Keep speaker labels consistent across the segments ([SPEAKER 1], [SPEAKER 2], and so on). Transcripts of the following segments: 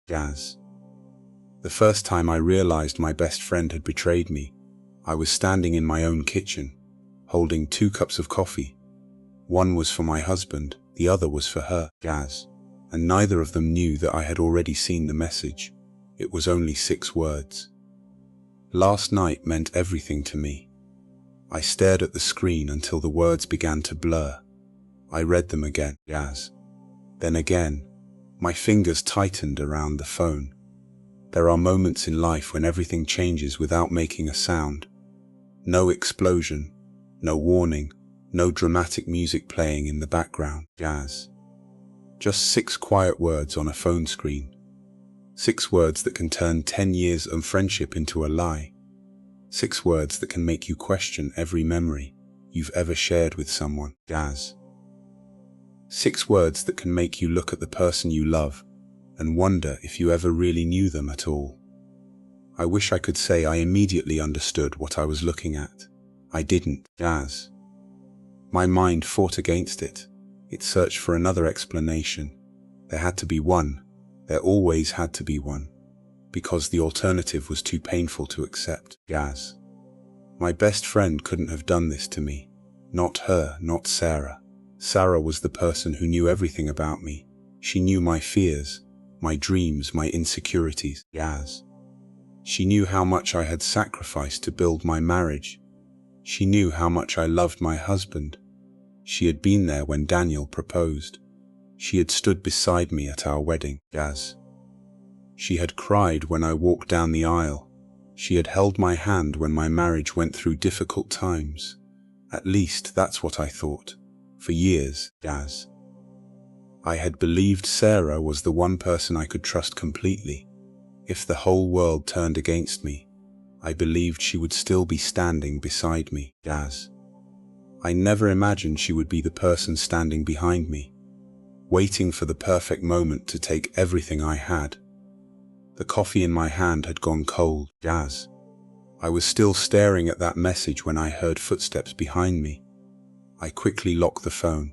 [SPEAKER 1] Gaz. The first time I realized my best friend had betrayed me, I was standing in my own kitchen, holding 2 cups of coffee. One was for my husband, the other was for her, Gaz, and neither of them knew that I had already seen the message. It was only 6 words. Last night meant everything to me. I stared at the screen until the words began to blur. I read them again, Gaz. Then again, my fingers tightened around the phone. There are moments in life when everything changes without making a sound. No explosion, no warning, no dramatic music playing in the background, Gaz. Just 6 quiet words on a phone screen. 6 words that can turn 10 years of friendship into a lie. 6 words that can make you question every memory you've ever shared with someone, Gaz. 6 words that can make you look at the person you love and wonder if you ever really knew them at all. I wish I could say I immediately understood what I was looking at. I didn't, Gaz. My mind fought against it. It searched for another explanation. There had to be one. There always had to be one. Because the alternative was too painful to accept, Gaz. My best friend couldn't have done this to me. Not her, not Sarah. Sarah was the person who knew everything about me. She knew my fears, my dreams, my insecurities, Gaz. She knew how much I had sacrificed to build my marriage. She knew how much I loved my husband. She had been there when Daniel proposed. She had stood beside me at our wedding, Gaz. She had cried when I walked down the aisle. She had held my hand when my marriage went through difficult times. At least that's what I thought. For years, Gaz. I had believed Sarah was the one person I could trust completely. If the whole world turned against me, I believed she would still be standing beside me, Gaz. I never imagined she would be the person standing behind me, waiting for the perfect moment to take everything I had. The coffee in my hand had gone cold, Gaz. I was still staring at that message when I heard footsteps behind me. I quickly locked the phone.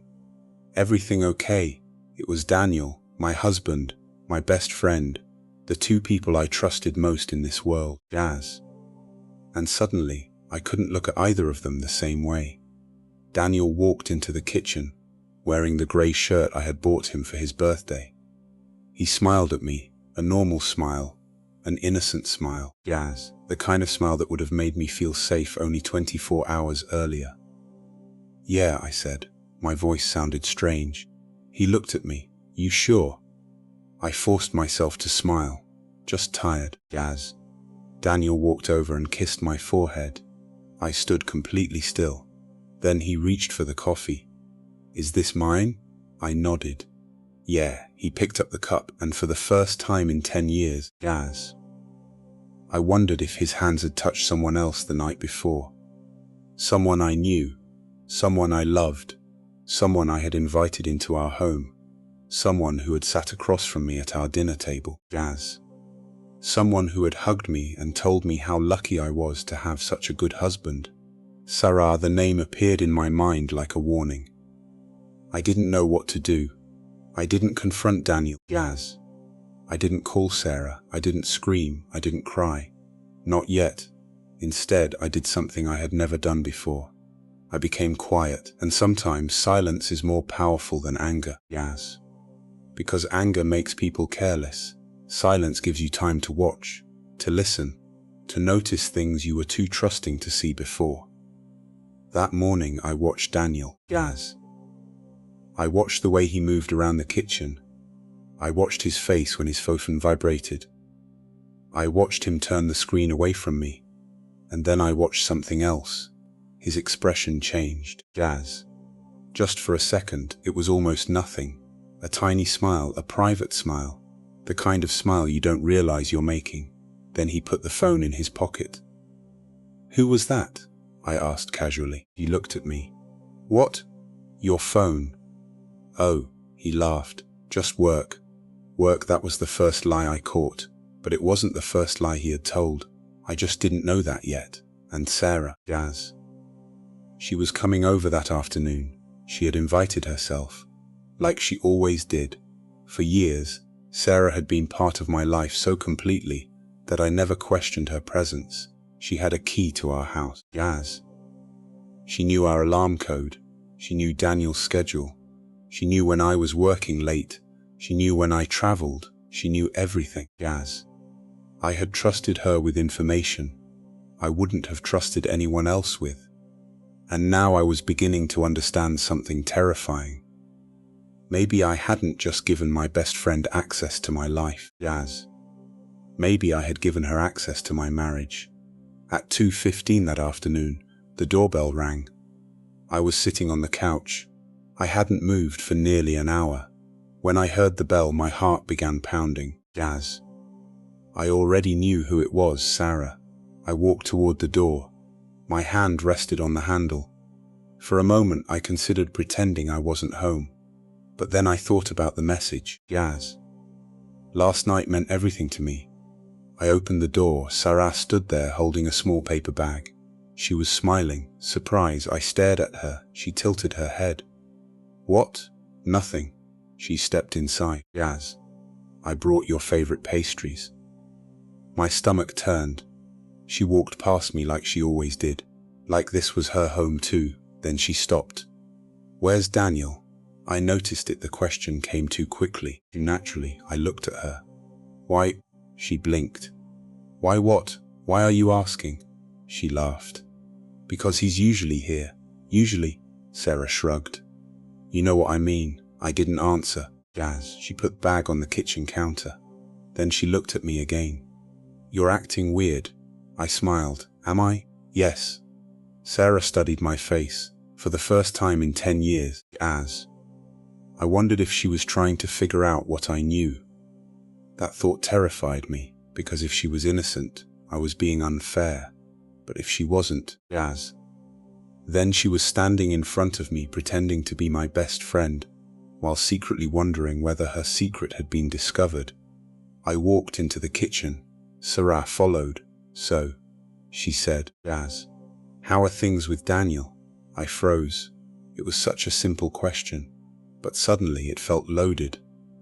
[SPEAKER 1] Everything okay? It was Daniel, my husband, my best friend, the 2 people I trusted most in this world, Gaz. And suddenly, I couldn't look at either of them the same way. Daniel walked into the kitchen, wearing the grey shirt I had bought him for his birthday. He smiled at me, a normal smile, an innocent smile, Gaz, the kind of smile that would have made me feel safe only 24 hours earlier. Yeah, I said. My voice sounded strange. He looked at me. You sure? I forced myself to smile. Just tired, Gaz. Daniel walked over and kissed my forehead. I stood completely still. Then he reached for the coffee. Is this mine? I nodded. Yeah, he picked up the cup, and for the first time in 10 years, Gaz. I wondered if his hands had touched someone else the night before. Someone I knew. Someone I loved, someone I had invited into our home, someone who had sat across from me at our dinner table, Gaz. Someone who had hugged me and told me how lucky I was to have such a good husband. Sarah, the name appeared in my mind like a warning. I didn't know what to do. I didn't confront Daniel, Gaz. I didn't call Sarah, I didn't scream, I didn't cry. Not yet. Instead, I did something I had never done before. I became quiet, and sometimes silence is more powerful than anger, Gaz. Because anger makes people careless, silence gives you time to watch, to listen, to notice things you were too trusting to see before. That morning I watched Daniel, Gaz. I watched the way he moved around the kitchen. I watched his face when his phone vibrated. I watched him turn the screen away from me, and then I watched something else. His expression changed, Gaz. Just for a second, it was almost nothing. A tiny smile, a private smile. The kind of smile you don't realize you're making. Then he put the phone in his pocket. Who was that? I asked casually. He looked at me. What? Your phone. Oh, he laughed. Just work. Work, that was the first lie I caught. But it wasn't the first lie he had told. I just didn't know that yet. And Sarah, Gaz. She was coming over that afternoon. She had invited herself, like she always did. For years, Sarah had been part of my life so completely that I never questioned her presence. She had a key to our house, Jazz. She knew our alarm code. She knew Daniel's schedule. She knew when I was working late. She knew when I traveled. She knew everything, Jazz. I had trusted her with information I wouldn't have trusted anyone else with. And now I was beginning to understand something terrifying. Maybe I hadn't just given my best friend access to my life, Jazz. Maybe I had given her access to my marriage. At 2:15 that afternoon, the doorbell rang. I was sitting on the couch. I hadn't moved for nearly an hour. When I heard the bell, my heart began pounding. Jazz. I already knew who it was, Sarah. I walked toward the door. My hand rested on the handle. For a moment, I considered pretending I wasn't home. But then I thought about the message, Jazz. Last night meant everything to me. I opened the door. Sarah stood there holding a small paper bag. She was smiling. Surprised, I stared at her. She tilted her head. What? Nothing. She stepped inside. Jazz. I brought your favorite pastries. My stomach turned. She walked past me like she always did. Like this was her home too. Then she stopped. Where's Daniel? I noticed it. The question came too quickly. Naturally, I looked at her. Why? She blinked. Why what? Why are you asking? She laughed. Because he's usually here. Usually, Sarah shrugged. You know what I mean. I didn't answer. Jazz. She put the bag on the kitchen counter. Then she looked at me again. You're acting weird. I smiled. Am I? Yes. Sarah studied my face. For the first time in 10 years, Jazz. I wondered if she was trying to figure out what I knew. That thought terrified me, because if she was innocent, I was being unfair. But if she wasn't, Jazz. Then she was standing in front of me pretending to be my best friend, while secretly wondering whether her secret had been discovered. I walked into the kitchen. Sarah followed. So, she said, Jazz, how are things with Daniel? I froze. It was such a simple question, but suddenly it felt loaded.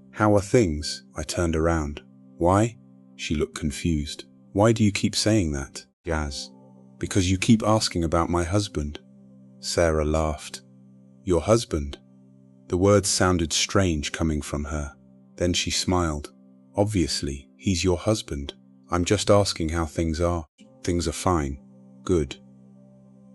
[SPEAKER 1] How are things? I turned around. Why? She looked confused. Why do you keep saying that, Jazz? Because you keep asking about my husband. Sarah laughed. Your husband? The words sounded strange coming from her. Then she smiled. Obviously, he's your husband. I'm just asking how things are. Things are fine. Good.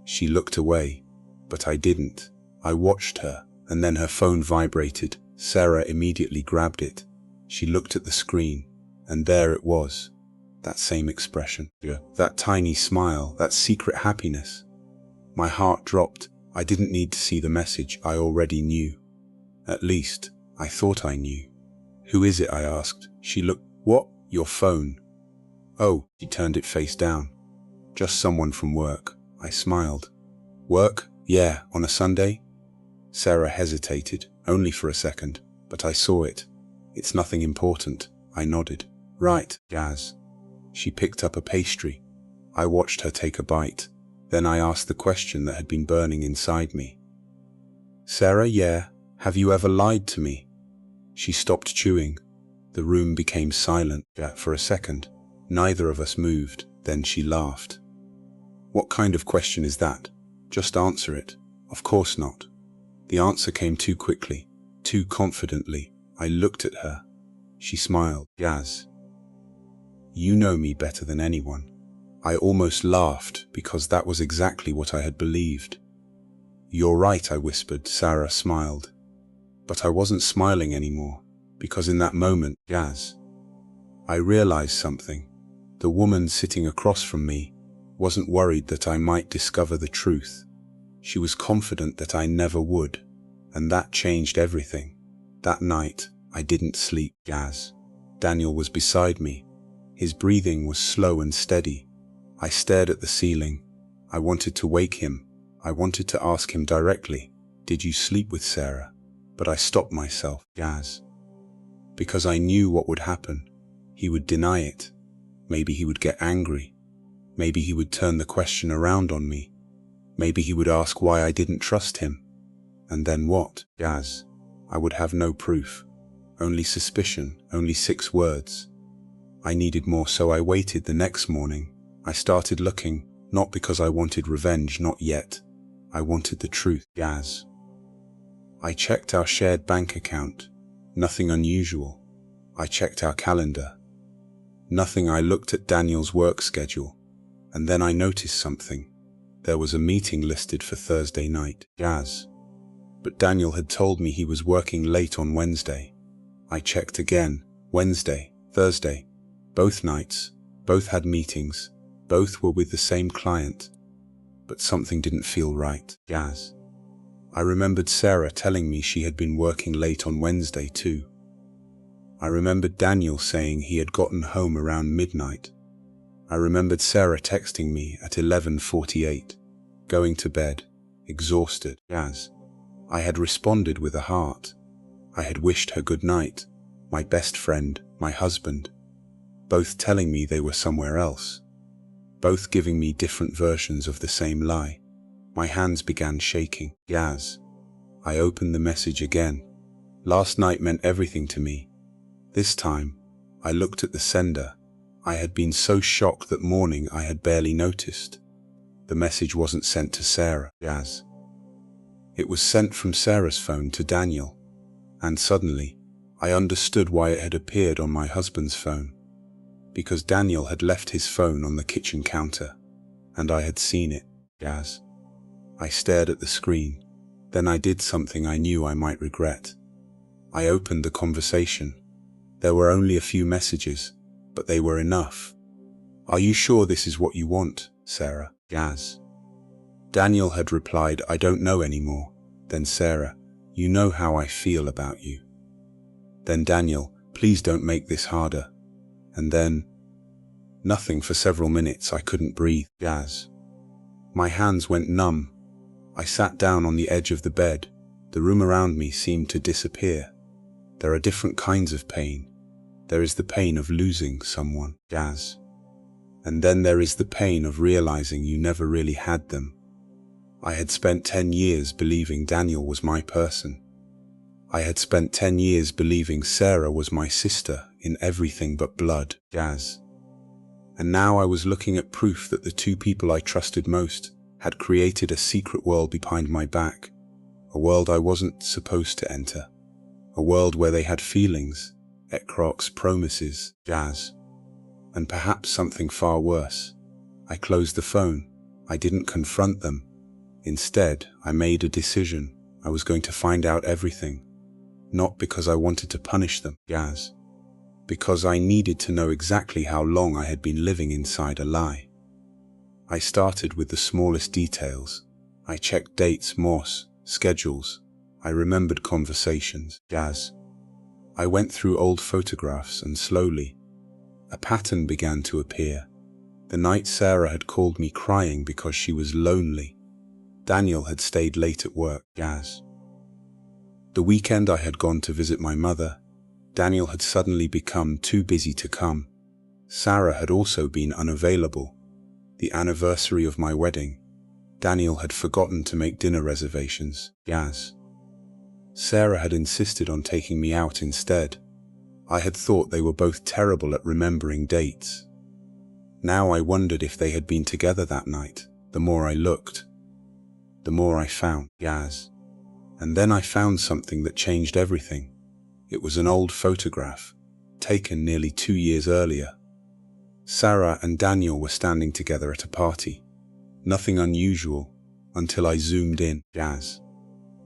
[SPEAKER 1] She looked away, but I didn't. I watched her, and then her phone vibrated. Sarah immediately grabbed it. She looked at the screen, and there it was. That same expression. That tiny smile, that secret happiness. My heart dropped. I didn't need to see the message. I already knew. At least, I thought I knew. Who is it? I asked. She looked. What? Your phone. Oh, she turned it face down. Just someone from work. I smiled. Work? Yeah, on a Sunday? Sarah hesitated, only for a second, but I saw it. It's nothing important. I nodded. Right, Jazz. She picked up a pastry. I watched her take a bite. Then I asked the question that had been burning inside me. Sarah, yeah, have you ever lied to me? She stopped chewing. The room became silent for a second. Neither of us moved. Then she laughed. What kind of question is that? Just answer it. Of course not. The answer came too quickly, too confidently. I looked at her. She smiled. Jazz. You know me better than anyone. I almost laughed because that was exactly what I had believed. You're right, I whispered. Sarah smiled. But I wasn't smiling anymore, because in that moment, Jazz, I realized something. The woman sitting across from me wasn't worried that I might discover the truth. She was confident that I never would, and that changed everything. That night, I didn't sleep, Jazz. Daniel was beside me. His breathing was slow and steady. I stared at the ceiling. I wanted to wake him. I wanted to ask him directly, did you sleep with Sarah? But I stopped myself, Jazz, because I knew what would happen. He would deny it. Maybe he would get angry. Maybe he would turn the question around on me. Maybe he would ask why I didn't trust him. And then what, Jazz? I would have no proof. only suspicion, only 6 words. I needed more, so I waited. The next morning, I started looking, not because I wanted revenge, not yet. I wanted the truth. Gaz. I checked our shared bank account. Nothing unusual. I checked our calendar. Nothing. I looked at Daniel's work schedule. And then I noticed something. There was a meeting listed for Thursday night. Gaz. But Daniel had told me he was working late on Wednesday. I checked again. Wednesday, Thursday. Both nights. Both had meetings. Both were with the same client. But something didn't feel right. Gaz. I remembered Sarah telling me she had been working late on Wednesday too. I remembered Daniel saying he had gotten home around midnight. I remembered Sarah texting me at 11:48, going to bed, exhausted. Gaz. I had responded with a heart. I had wished her good night, my best friend, my husband, both telling me they were somewhere else, both giving me different versions of the same lie. My hands began shaking. Gaz. I opened the message again. Last night meant everything to me. This time, I looked at the sender. I had been so shocked that morning I had barely noticed. The message wasn't sent to Sarah. Gaz. It was sent from Sarah's phone to Daniel. And suddenly, I understood why it had appeared on my husband's phone. Because Daniel had left his phone on the kitchen counter, and I had seen it. Gaz. I stared at the screen. Then I did something I knew I might regret. I opened the conversation. There were only a few messages, but they were enough. Are you sure this is what you want, Sarah? Gaz. Daniel had replied, I don't know anymore. Then Sarah, you know how I feel about you. Then Daniel, please don't make this harder. And then, nothing for several minutes. I couldn't breathe. Gaz. My hands went numb. I sat down on the edge of the bed. The room around me seemed to disappear. There are different kinds of pain. There is the pain of losing someone. Gaz. And then there is the pain of realizing you never really had them. I had spent 10 years believing Daniel was my person. I had spent 10 years believing Sarah was my sister in everything but blood. Gaz. And now I was looking at proof that the two people I trusted most had created a secret world behind my back, a world I wasn't supposed to enter, a world where they had feelings, Ekrok's promises. Gaz. And perhaps something far worse. I closed the phone. I didn't confront them. Instead, I made a decision. I was going to find out everything. Not because I wanted to punish them. Gaz. Because I needed to know exactly how long I had been living inside a lie. I started with the smallest details. I checked dates, Morse, schedules. I remembered conversations. Gaz. I went through old photographs and slowly, a pattern began to appear. The night Sarah had called me crying because she was lonely. Daniel had stayed late at work. Gaz. The weekend I had gone to visit my mother. Daniel had suddenly become too busy to come. Sarah had also been unavailable. The anniversary of my wedding. Daniel had forgotten to make dinner reservations. Gaz. Sarah had insisted on taking me out instead. I had thought they were both terrible at remembering dates. Now I wondered if they had been together that night. The more I looked, the more I found. Gaz. And then I found something that changed everything. It was an old photograph, taken nearly 2 years earlier. Sarah and Daniel were standing together at a party. Nothing unusual, until I zoomed in. Gaz.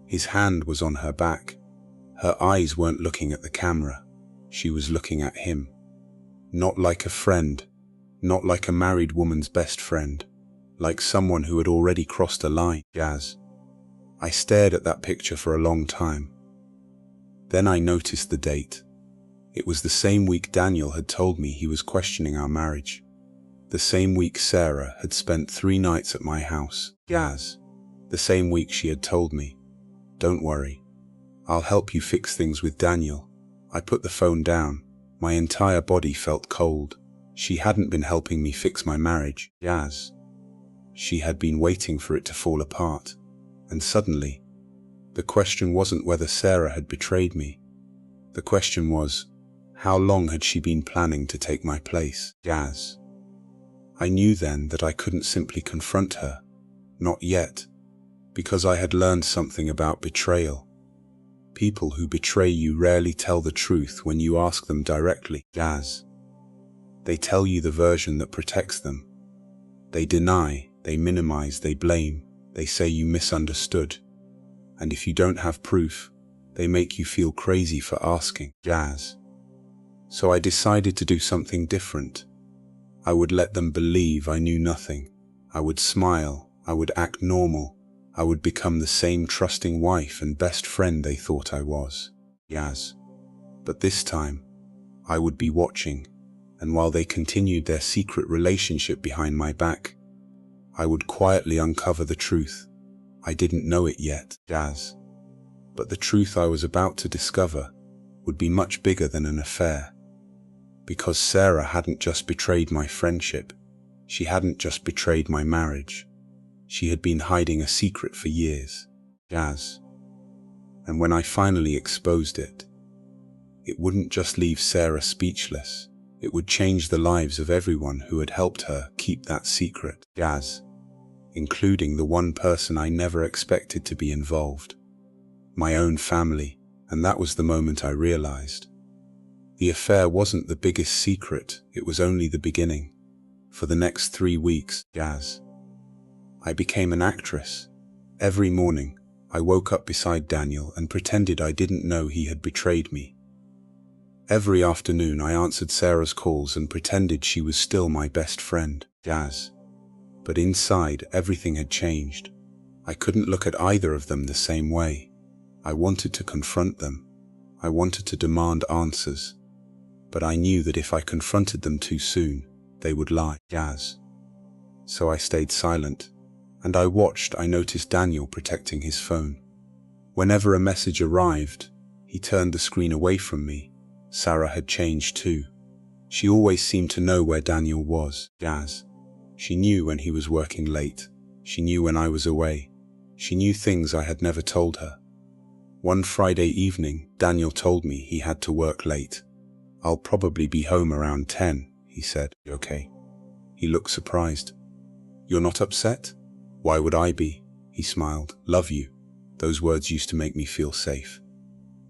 [SPEAKER 1] His hand was on her back. Her eyes weren't looking at the camera. She was looking at him. Not like a friend, not like a married woman's best friend, like someone who had already crossed a line. Gaz. I stared at that picture for a long time. Then I noticed the date. It was the same week Daniel had told me he was questioning our marriage. The same week Sarah had spent 3 nights at my house. Gaz. The same week she had told me, "Don't worry. I'll help you fix things with Daniel." I put the phone down. My entire body felt cold. She hadn't been helping me fix my marriage. Gaz. She had been waiting for it to fall apart. And suddenly, the question wasn't whether Sarah had betrayed me. The question was, how long had she been planning to take my place? Jazz. I knew then that I couldn't simply confront her. Not yet. Because I had learned something about betrayal. People who betray you rarely tell the truth when you ask them directly. Jazz. They tell you the version that protects them. They deny, they minimize, they blame, they say you misunderstood. And if you don't have proof, they make you feel crazy for asking. Jazz. So I decided to do something different. I would let them believe I knew nothing. I would smile, I would act normal. I would become the same trusting wife and best friend they thought I was. Jazz. But this time, I would be watching, and while they continued their secret relationship behind my back, I would quietly uncover the truth. I didn't know it yet, Jazz. But the truth I was about to discover would be much bigger than an affair. Because Sarah hadn't just betrayed my friendship, she hadn't just betrayed my marriage. She had been hiding a secret for years, Jazz. And when I finally exposed it, it wouldn't just leave Sarah speechless. It would change the lives of everyone who had helped her keep that secret, Jazz, including the one person I never expected to be involved, my own family. And that was the moment I realized. The affair wasn't the biggest secret, it was only the beginning. For the next 3 weeks, Jazz, I became an actress. Every morning, I woke up beside Daniel and pretended I didn't know he had betrayed me. Every afternoon, I answered Sarah's calls and pretended she was still my best friend, Jazz. But inside, everything had changed. I couldn't look at either of them the same way. I wanted to confront them. I wanted to demand answers. But I knew that if I confronted them too soon, they would lie, Jazz. So I stayed silent. And I watched. I noticed Daniel protecting his phone. Whenever a message arrived, he turned the screen away from me. Sarah had changed too. She always seemed to know where Daniel was, Jazz. She knew when he was working late. She knew when I was away. She knew things I had never told her. One Friday evening, Daniel told me he had to work late. "I'll probably be home around 10, he said. "Okay." He looked surprised. "You're not upset?" "Why would I be?" He smiled. "Love you." Those words used to make me feel safe.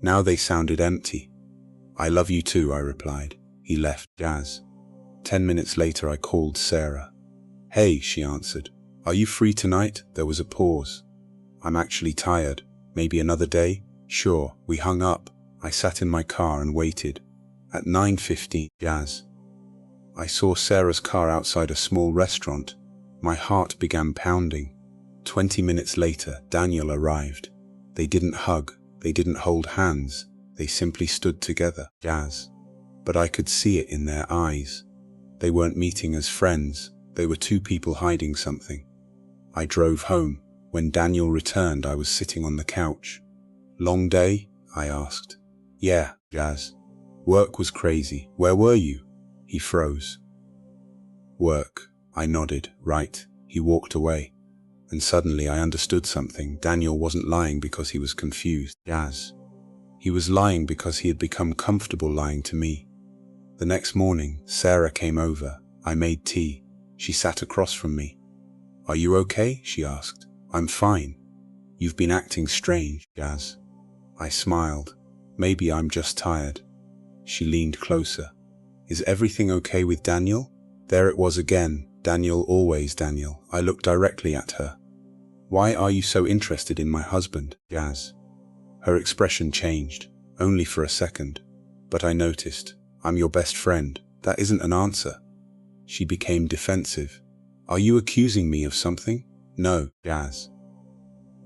[SPEAKER 1] Now they sounded empty. "I love you too," I replied. He left, Jazz. 10 minutes later I called Sarah. "Hey," she answered. "Are you free tonight?" There was a pause. "I'm actually tired. Maybe another day?" "Sure." We hung up. I sat in my car and waited. At 9:15, Jazz, I saw Sarah's car outside a small restaurant. My heart began pounding. 20 minutes later, Daniel arrived. They didn't hug. They didn't hold hands. They simply stood together, Jazz. But I could see it in their eyes. They weren't meeting as friends. They were two people hiding something. I drove home. When Daniel returned, I was sitting on the couch. "Long day?" I asked. "Yeah, Jazz. Work was crazy. Where were you?" He froze. "Work." I nodded. "Right." He walked away. And suddenly I understood something. Daniel wasn't lying because he was confused, Jazz. He was lying because he had become comfortable lying to me. The next morning, Sarah came over. I made tea. She sat across from me. "Are you okay?" she asked. "I'm fine." "You've been acting strange, Jazz." I smiled. "Maybe I'm just tired." She leaned closer. "Is everything okay with Daniel?" There it was again. Daniel, always Daniel. I looked directly at her. "Why are you so interested in my husband, Jazz?" Her expression changed, only for a second. But I noticed. "I'm your best friend. That isn't an answer." She became defensive. "Are you accusing me of something?" "No, Jazz."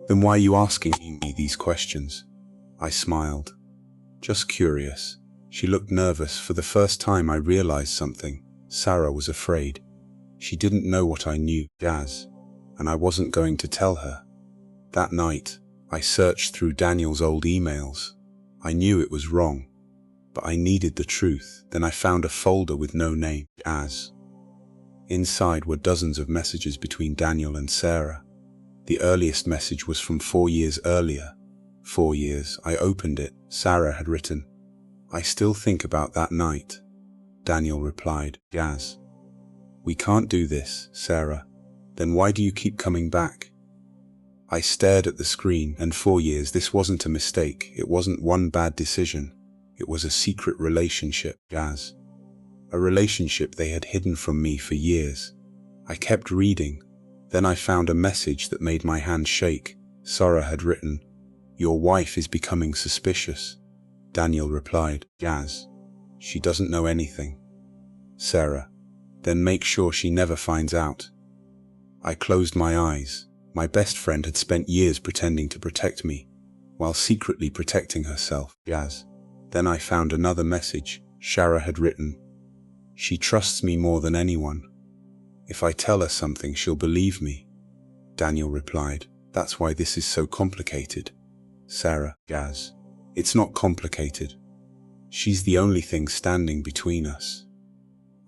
[SPEAKER 1] "Then why are you asking me these questions?" I smiled. "Just curious." She looked nervous. For the first time I realized something. Sarah was afraid. She didn't know what I knew, Jazz, and I wasn't going to tell her. That night, I searched through Daniel's old emails. I knew it was wrong, but I needed the truth. Then I found a folder with no name, Jazz. Inside were dozens of messages between Daniel and Sarah. The earliest message was from 4 years earlier. 4 years. I opened it. Sarah had written, I still think about that night, Daniel replied. Gaz. We can't do this, Sarah. Then why do you keep coming back? I stared at the screen, and 4 years, this wasn't a mistake. It wasn't one bad decision. It was a secret relationship, Gaz. A relationship they had hidden from me for years. I kept reading. Then I found a message that made my hand shake. Sarah had written, "Your wife is becoming suspicious." Daniel replied, "Gaz, she doesn't know anything." Sarah, "Then make sure she never finds out." I closed my eyes. My best friend had spent years pretending to protect me, while secretly protecting herself. Gaz. Then I found another message. Sarah had written, "She trusts me more than anyone. If I tell her something, she'll believe me." Daniel replied, "That's why this is so complicated." Sarah. Gaz. "It's not complicated. She's the only thing standing between us."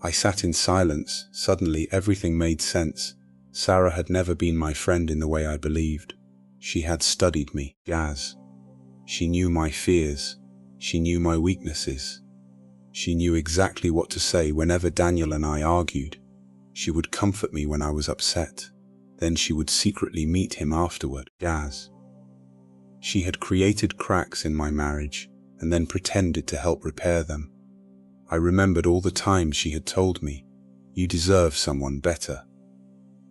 [SPEAKER 1] I sat in silence. Suddenly, everything made sense. Sarah had never been my friend in the way I believed. She had studied me. Gaz. She knew my fears. She knew my weaknesses. She knew exactly what to say whenever Daniel and I argued. She would comfort me when I was upset. Then she would secretly meet him afterward. Gaz. She had created cracks in my marriage and then pretended to help repair them. I remembered all the times she had told me, "You deserve someone better."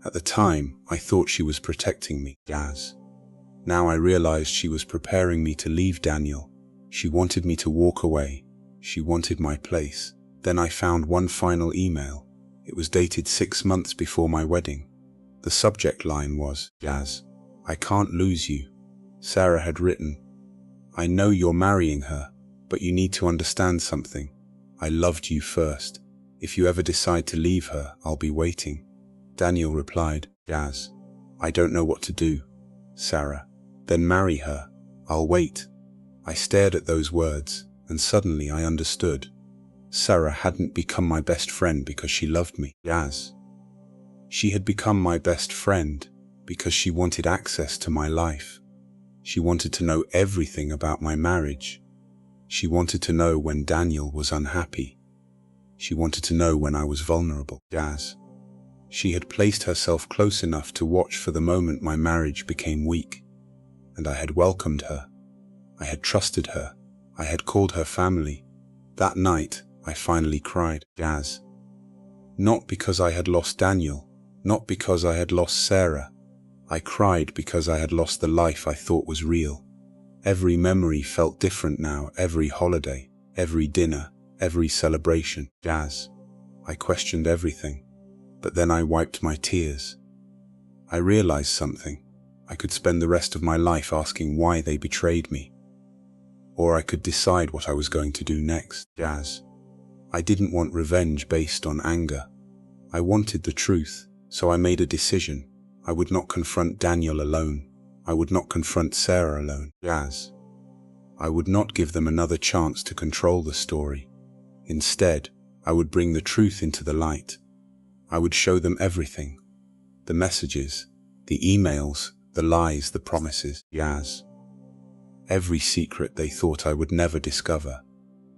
[SPEAKER 1] At the time, I thought she was protecting me. Gaz. Now I realized she was preparing me to leave Daniel. She wanted me to walk away. She wanted my place. Then I found one final email. It was dated 6 months before my wedding. The subject line was, "Gaz, I can't lose you." Sarah had written, "I know you're marrying her, but you need to understand something. I loved you first. If you ever decide to leave her, I'll be waiting." Daniel replied, "Gaz, I don't know what to do." Sarah, "Then marry her. I'll wait." I stared at those words, and suddenly I understood. Sarah hadn't become my best friend because she loved me. Gaz. She had become my best friend because she wanted access to my life. She wanted to know everything about my marriage. She wanted to know when Daniel was unhappy. She wanted to know when I was vulnerable. Gaz. She had placed herself close enough to watch for the moment my marriage became weak. And I had welcomed her. I had trusted her. I had called her family. That night, I finally cried. Gaz. Not because I had lost Daniel, not because I had lost Sarah. I cried because I had lost the life I thought was real. Every memory felt different now, every holiday, every dinner, every celebration. Gaz. I questioned everything, but then I wiped my tears. I realized something. I could spend the rest of my life asking why they betrayed me. Or I could decide what I was going to do next. Gaz. I didn't want revenge based on anger. I wanted the truth, so I made a decision. I would not confront Daniel alone. I would not confront Sarah alone. Gaz. I would not give them another chance to control the story. Instead, I would bring the truth into the light. I would show them everything. The messages, the emails, the lies, the promises. Gaz. Every secret they thought I would never discover.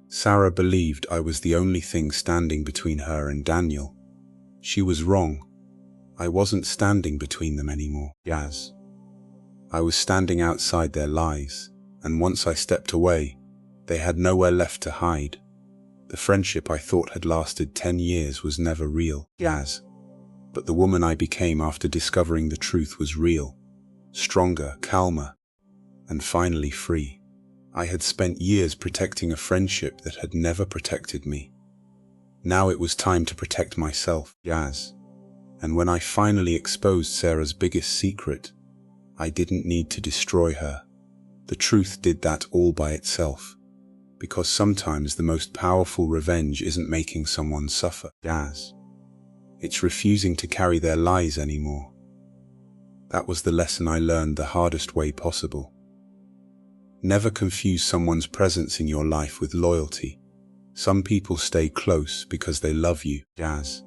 [SPEAKER 1] Sarah believed I was the only thing standing between her and Daniel. She was wrong. I wasn't standing between them anymore. Gaz. I was standing outside their lies, and once I stepped away, they had nowhere left to hide. The friendship I thought had lasted 10 years was never real. Gaz. But the woman I became after discovering the truth was real, stronger, calmer, and finally free. I had spent years protecting a friendship that had never protected me. Now it was time to protect myself. Gaz. And when I finally exposed Sarah's biggest secret, I didn't need to destroy her. The truth did that all by itself. Because sometimes the most powerful revenge isn't making someone suffer. Gaz. It's refusing to carry their lies anymore. That was the lesson I learned the hardest way possible. Never confuse someone's presence in your life with loyalty. Some people stay close because they love you. Gaz.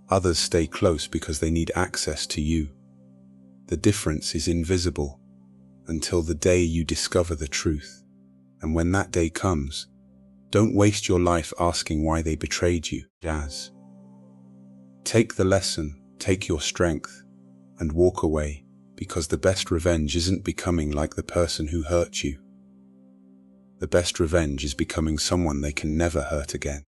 [SPEAKER 1] Others stay close because they need access to you. The difference is invisible until the day you discover the truth. And when that day comes, Don't waste your life asking why they betrayed you, Jazz. Take the lesson, take your strength, and walk away, because the best revenge isn't becoming like the person who hurt you. The best revenge is becoming someone they can never hurt again.